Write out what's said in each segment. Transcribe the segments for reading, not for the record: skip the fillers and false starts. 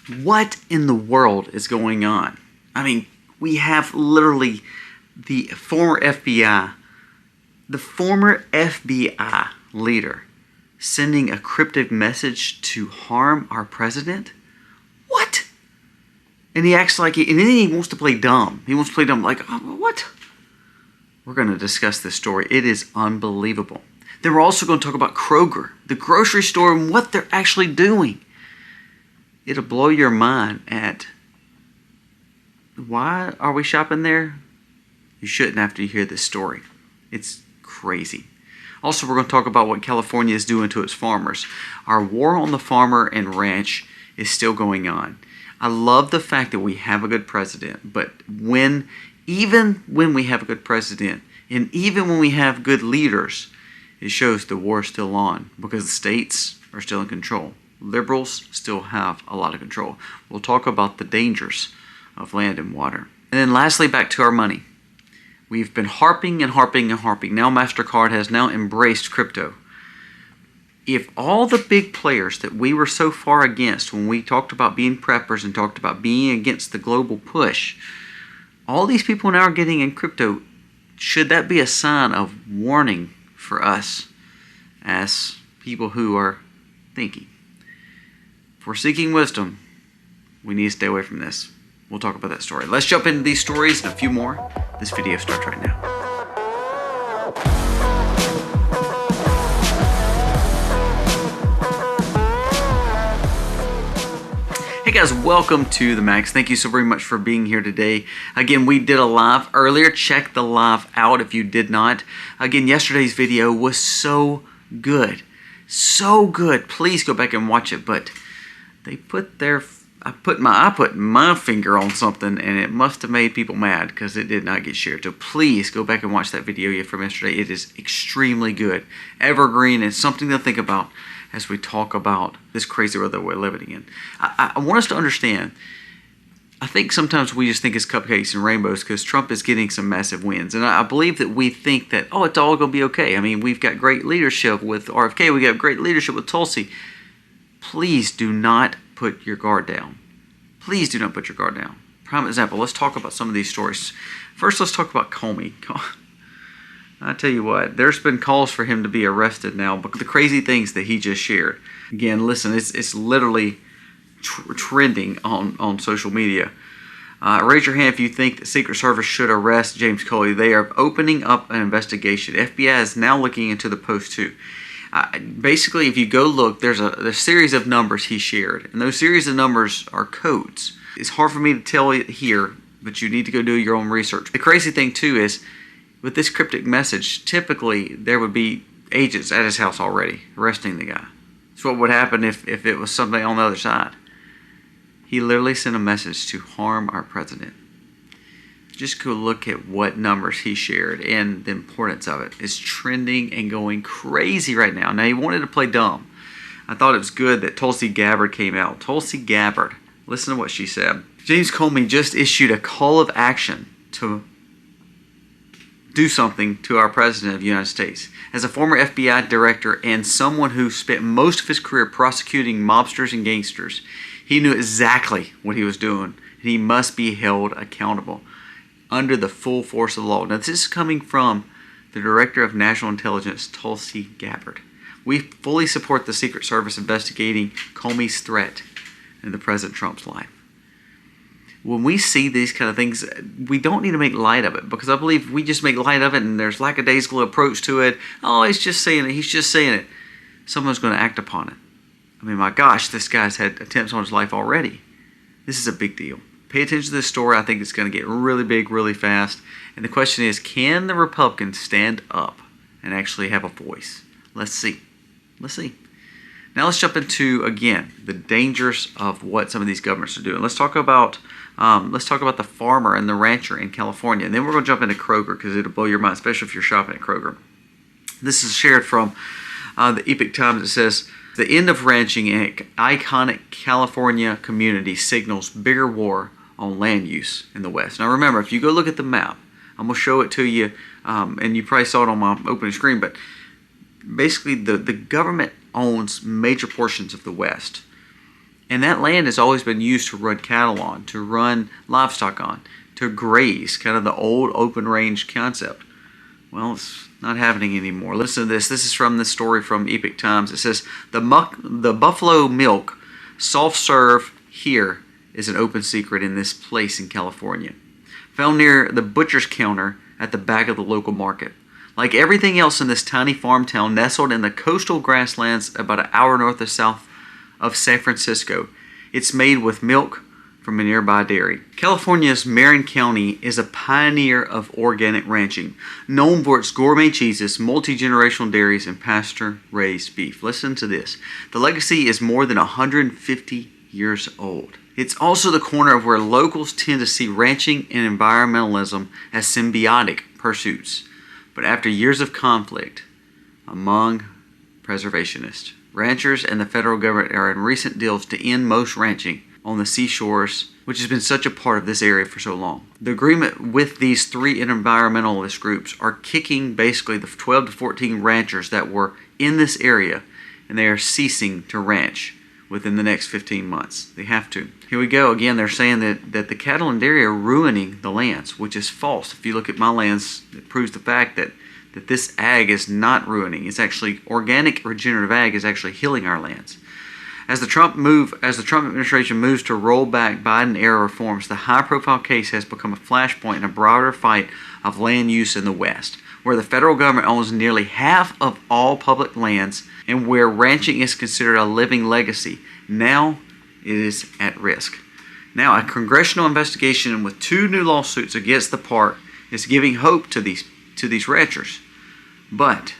What in the world is going on? I mean, we have literally the former FBI leader sending a cryptic message to harm our president? What? And he acts like and then he wants to play dumb. He wants to play dumb like, oh, what? We're going to discuss this story. It is unbelievable. Then we're also going to talk about Kroger, the grocery store, and what they're actually doing. It'll blow your mind at why are we shopping there? You shouldn't after you hear this story. It's crazy. Also, we're going to talk about what California is doing to its farmers. Our war on the farmer and ranch is still going on. I love the fact that we have a good president, but even when we have a good president, and even when we have good leaders, it shows the war is still on because the states are still in control. Liberals still have a lot of control. We'll talk about the dangers of land and water. And then lastly, back to our money. We've been harping and harping and harping. Now Mastercard has now embraced crypto. If all the big players that we were so far against when we talked about being preppers and talked about being against the global push, all these people now are getting in crypto, should that be a sign of warning for us as people who are thinking? If we're seeking wisdom, we need to stay away from this. We'll talk about that story. Let's jump into these stories and a few more. This video starts right now. Hey guys, welcome to The Max. Thank you so very much for being here today. Again, we did a live earlier. Check the live out if you did not. Again, yesterday's video was so good. So good. Please go back and watch it. But they I put my finger on something and it must have made people mad because it did not get shared. So please go back and watch that video from yesterday. It is extremely good. Evergreen and something to think about as we talk about this crazy world that we're living in. I want us to understand, I think sometimes we just think it's cupcakes and rainbows because Trump is getting some massive wins. And I believe that we think that, oh, it's all going to be okay. I mean, we've got great leadership with RFK. We got great leadership with Tulsi. Please do not put your guard down. Please do not put your guard down. Prime example, let's talk about some of these stories. First, let's talk about Comey. I tell you what, there's been calls for him to be arrested now, but the crazy things that he just shared. Again, listen, it's literally trending on social media. Raise your hand if you think the Secret Service should arrest James Comey. They are opening up an investigation. FBI is now looking into the post too. Basically, if you go look, there's a series of numbers he shared, and those series of numbers are codes. It's hard for me to tell you here, but you need to go do your own research. The crazy thing too is, with this cryptic message, typically there would be agents at his house already arresting the guy. So what would happen if it was somebody on the other side? He literally sent a message to harm our president. Just go look at what numbers he shared and the importance of it. It's trending and going crazy right now. Now, he wanted to play dumb. I thought it was good that Tulsi Gabbard came out. Tulsi Gabbard, listen to what she said. James Comey just issued a call of action to do something to our President of the United States. As a former FBI director and someone who spent most of his career prosecuting mobsters and gangsters, he knew exactly what he was doing, and he must be held accountable under the full force of the law. Now, this is coming from the Director of National Intelligence, Tulsi Gabbard. We fully support the Secret Service investigating Comey's threat in the President Trump's life. When we see these kind of things, we don't need to make light of it, because I believe we just make light of it and there's lackadaisical approach to it. Oh, he's just saying it. He's just saying it. Someone's going to act upon it. I mean, my gosh, this guy's had attempts on his life already. This is a big deal. Pay attention to this story. I think it's going to get really big, really fast. And the question is, can the Republicans stand up and actually have a voice? Let's see. Let's see. Now let's jump into, again, the dangers of what some of these governments are doing. Let's talk about the farmer and the rancher in California. And then we're going to jump into Kroger, because it'll blow your mind, especially if you're shopping at Kroger. This is shared from the Epoch Times. It says, the end of ranching in iconic California community signals bigger war on land use in the West. Now remember, if you go look at the map, I'm going to show it to you, and you probably saw it on my opening screen, but basically the government owns major portions of the West. And that land has always been used to run cattle on, to run livestock on, to graze, kind of the old open range concept. Well, it's not happening anymore. Listen to this. This is from the story from Epic Times. It says, the buffalo milk soft serve here is an open secret in this place in California. Found near the butcher's counter at the back of the local market. Like everything else in this tiny farm town nestled in the coastal grasslands about an hour north of south of San Francisco, it's made with milk from a nearby dairy. California's Marin County is a pioneer of organic ranching, known for its gourmet cheeses, multi-generational dairies, and pasture-raised beef. Listen to this. The legacy is more than 150 years old. It's also the corner of where locals tend to see ranching and environmentalism as symbiotic pursuits. But after years of conflict among preservationists, ranchers and the federal government are in recent deals to end most ranching on the seashores, which has been such a part of this area for so long. The agreement with these three environmentalist groups are kicking basically the 12 to 14 ranchers that were in this area, and they are ceasing to ranch within the next 15 months. They have to. Here we go. Again, they're saying that the cattle and dairy are ruining the lands, which is false. If you look at my lands, it proves the fact that this ag is not ruining. It's actually organic regenerative ag is actually healing our lands. As the Trump administration moves to roll back Biden-era reforms, the high-profile case has become a flashpoint in a broader fight of land use in the West, where the federal government owns nearly half of all public lands and where ranching is considered a living legacy. Now it is at risk. Now, a congressional investigation with 2 new lawsuits against the park is giving hope to these ranchers. But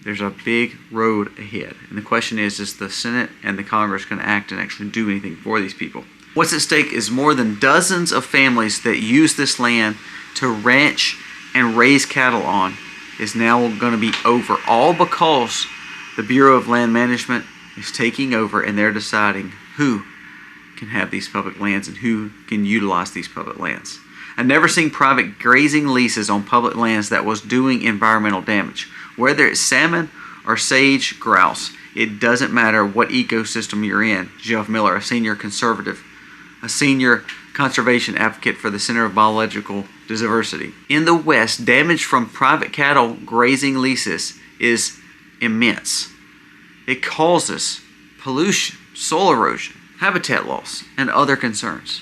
there's a big road ahead. And the question is the Senate and the Congress going to act and actually do anything for these people? What's at stake is more than dozens of families that use this land to ranch and raise cattle on is now going to be over, all because the Bureau of Land Management is taking over and they're deciding who can have these public lands and who can utilize these public lands. I've never seen private grazing leases on public lands that was doing environmental damage. Whether it's salmon or sage grouse, it doesn't matter what ecosystem you're in. Jeff Miller, a senior conservation advocate for the Center of Biological Diversity. In the West, damage from private cattle grazing leases is immense. It causes pollution, soil erosion, habitat loss, and other concerns.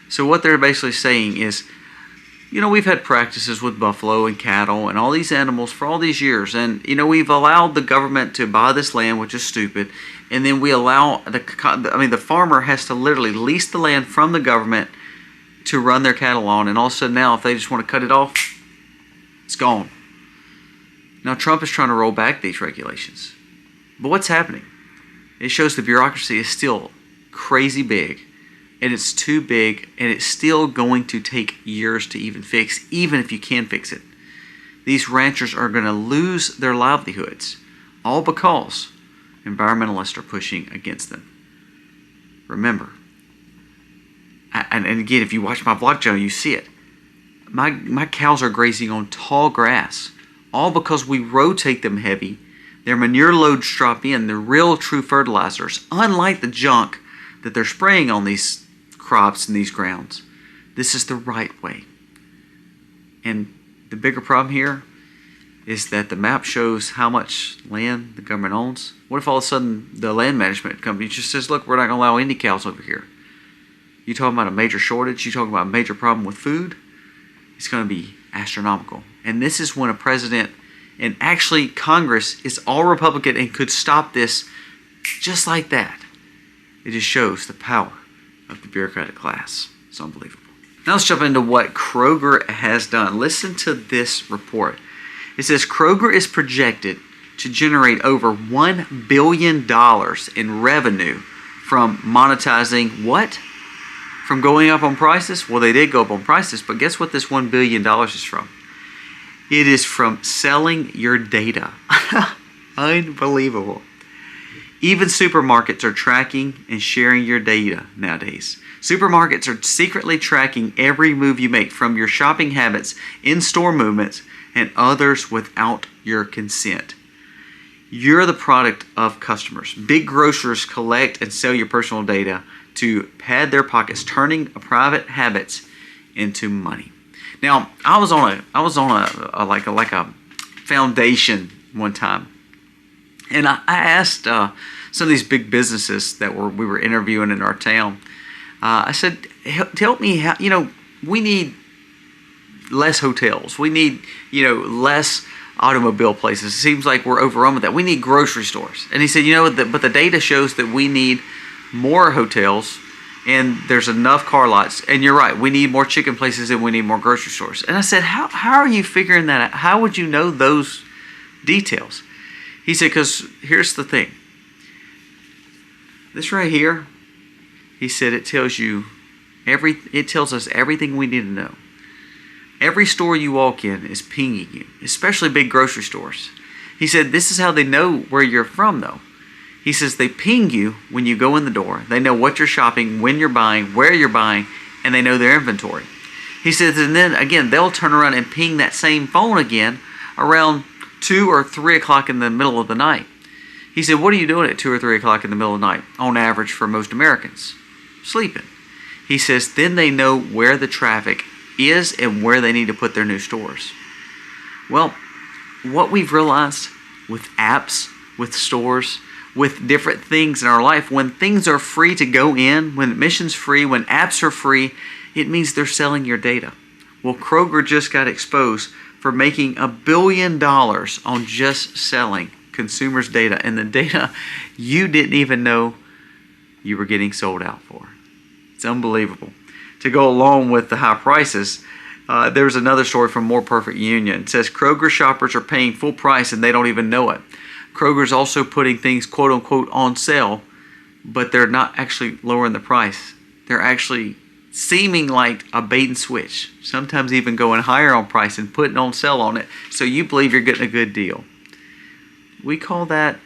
So what they're basically saying is, we've had practices with buffalo and cattle and all these animals for all these years. And, we've allowed the government to buy this land, which is stupid. And then we allow the farmer has to literally lease the land from the government to run their cattle on. And all of a sudden now, if they just want to cut it off, it's gone. Now, Trump is trying to roll back these regulations. But what's happening? It shows the bureaucracy is still crazy big. And it's too big, and it's still going to take years to even fix, even if you can fix it. These ranchers are going to lose their livelihoods, all because environmentalists are pushing against them. Remember, and again, if you watch my vlog channel, you see it. My cows are grazing on tall grass, all because we rotate them heavy. Their manure loads drop in, they're real true fertilizers, unlike the junk that they're spraying on these crops and these grounds. This is the right way. And the bigger problem here is that the map shows how much land the government owns. What if all of a sudden the land management company just says, look, we're not going to allow any cows over here. You talking about a major shortage? You talking about a major problem with food? It's going to be astronomical. And this is when a president and actually Congress is all Republican and could stop this just like that. It just shows the power of the bureaucratic class. It's unbelievable. Now let's jump into what Kroger has done. Listen to this report. It says Kroger is projected to generate over $1 billion in revenue from monetizing what? From going up on prices? Well, they did go up on prices, but guess what this $1 billion is from? It is from selling your data. Unbelievable. Even supermarkets are tracking and sharing your data nowadays. Supermarkets are secretly tracking every move you make, from your shopping habits, in-store movements, and others without your consent. You're the product of customers. Big grocers collect and sell your personal data to pad their pockets, turning private habits into money. Now, I was on a foundation one time, and I asked some of these big businesses that we were interviewing in our town. I said, "Help me how, we need less hotels. We need, less automobile places. It seems like we're overrun with that. We need grocery stores." And he said, but the data shows that we need more hotels and there's enough car lots. And you're right, we need more chicken places and we need more grocery stores. And I said, how are you figuring that out? How would you know those details? He said, because here's the thing. This right here, he said, it tells us everything we need to know. Every store you walk in is pinging you, especially big grocery stores. He said, this is how they know where you're from, though. He says they ping you when you go in the door. They know what you're shopping, when you're buying, where you're buying, and they know their inventory. He says, and then again, they'll turn around and ping that same phone again around 2 or 3 o'clock in the middle of the night. He said, what are you doing at 2 or 3 o'clock in the middle of the night, on average for most Americans? Sleeping. He says, then they know where the traffic is and where they need to put their new stores. Well, what we've realized with apps, with stores, with different things in our life, when things are free to go in, when admission's free, when apps are free, it means they're selling your data. Well, Kroger just got exposed for making $1 billion on just selling consumers' data, and the data you didn't even know you were getting sold out for. It's unbelievable. To go along with the high prices, there's another story from More Perfect Union. It says Kroger shoppers are paying full price and they don't even know it. Kroger's also putting things quote unquote on sale, but they're not actually lowering the price. They're actually seeming like a bait and switch, sometimes even going higher on price and putting on sale on it so you believe you're getting a good deal. We call that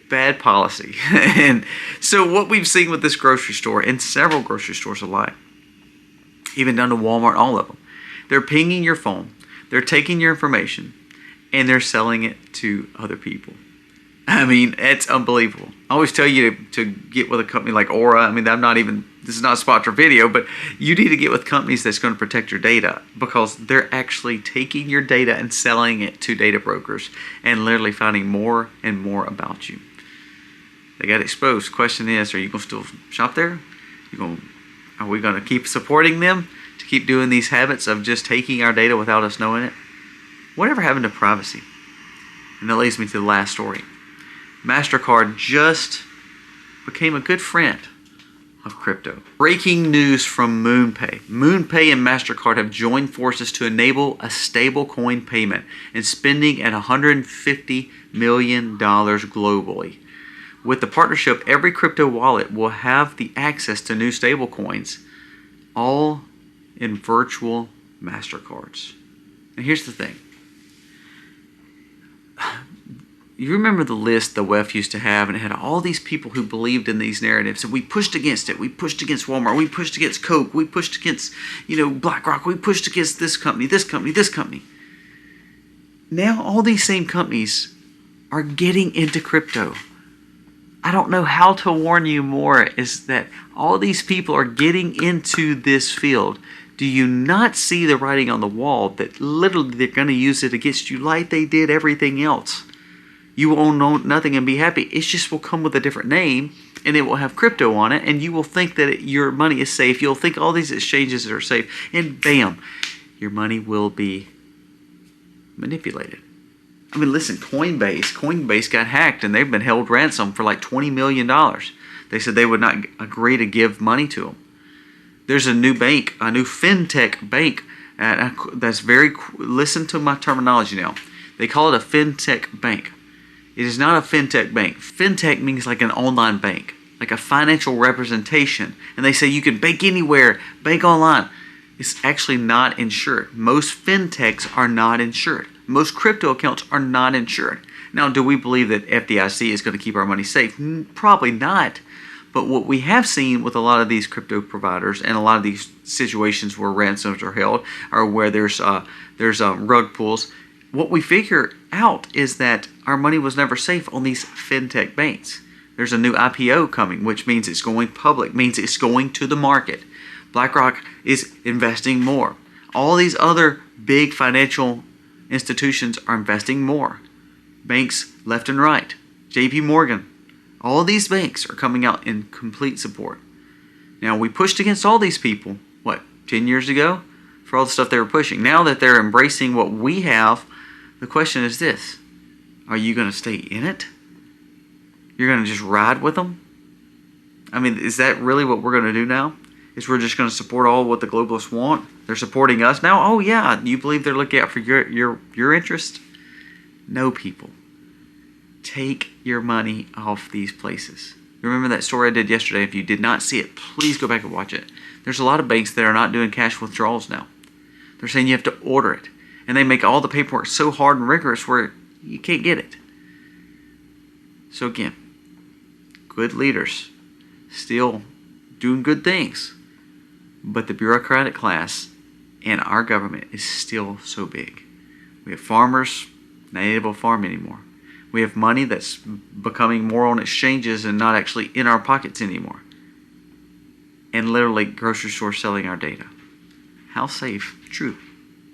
bad policy. And so what we've seen with this grocery store and several grocery stores alike, even down to Walmart, all of them, they're pinging your phone, they're taking your information, and they're selling it to other people. I mean, it's unbelievable. I always tell you to get with a company like Aura. I mean, this is not a sponsored video, but you need to get with companies that's going to protect your data, because they're actually taking your data and selling it to data brokers and literally finding more and more about you. They got exposed. Question is, are you going to still shop there? Are we going to keep supporting them to keep doing these habits of just taking our data without us knowing it? Whatever happened to privacy? And that leads me to the last story. Mastercard just became a good friend of crypto. Breaking news from MoonPay. MoonPay and Mastercard have joined forces to enable a stable coin payment and spending at $150 million globally. With the partnership, every crypto wallet will have the access to new stable coins, all in virtual Mastercards. And here's the thing. You remember the list the WEF used to have, and it had all these people who believed in these narratives, and we pushed against it. We pushed against Walmart. We pushed against Coke. We pushed against, BlackRock. We pushed against this company, this company, this company. Now all these same companies are getting into crypto. I don't know how to warn you more, is that all these people are getting into this field. Do you not see the writing on the wall that literally they're going to use it against you like they did everything else? You will own nothing and be happy. It just will come with a different name, and it will have crypto on it, and you will think that your money is safe. You'll think all these exchanges are safe, and bam, your money will be manipulated. I mean, listen, Coinbase got hacked, and they've been held ransom for like $20 million. They said they would not agree to give money to them. There's a new bank, a new fintech bank, that's listen to my terminology now. They call it a fintech bank. It is not a fintech bank. Fintech means like an online bank, like a financial representation. And they say you can bank anywhere, bank online. It's actually not insured. Most fintechs are not insured. Most crypto accounts are not insured. Now, do we believe that FDIC is going to keep our money safe? Probably not. But what we have seen with a lot of these crypto providers and a lot of these situations where ransoms are held or where there's rug pulls, what we figure out is that our money was never safe on these fintech banks. There's a new IPO coming, which means it's going public, means it's going to the market. BlackRock is investing more. All these other big financial institutions are investing more. Banks left and right. JP Morgan. All of these banks are coming out in complete support. Now, we pushed against all these people, 10 years ago? For all the stuff they were pushing. Now that they're embracing what we have, the question is this. Are you going to stay in it? You're going to just ride with them? I mean, is that really what we're going to do now? Is we're just going to support all what the globalists want? They're supporting us now? Oh yeah, you believe they're looking out for your interest? No, people. Take your money off these places. Remember that story I did yesterday? If you did not see it, please go back and watch it. There's a lot of banks that are not doing cash withdrawals now. They're saying you have to order it. And they make all the paperwork so hard and rigorous where you can't get it. So again, good leaders still doing good things. But the bureaucratic class and our government is still so big. We have farmers not able to farm anymore. We have money that's becoming more on exchanges and not actually in our pockets anymore. And literally grocery stores selling our data. How safe, true,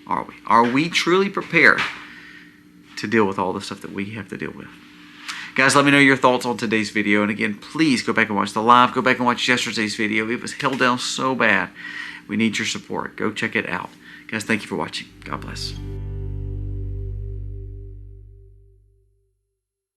are we? Are we truly prepared to deal with all the stuff that we have to deal with? Guys, let me know your thoughts on today's video. And again, please go back and watch the live. Go back and watch yesterday's video. It was held down so bad. We need your support. Go check it out. Guys, thank you for watching. God bless.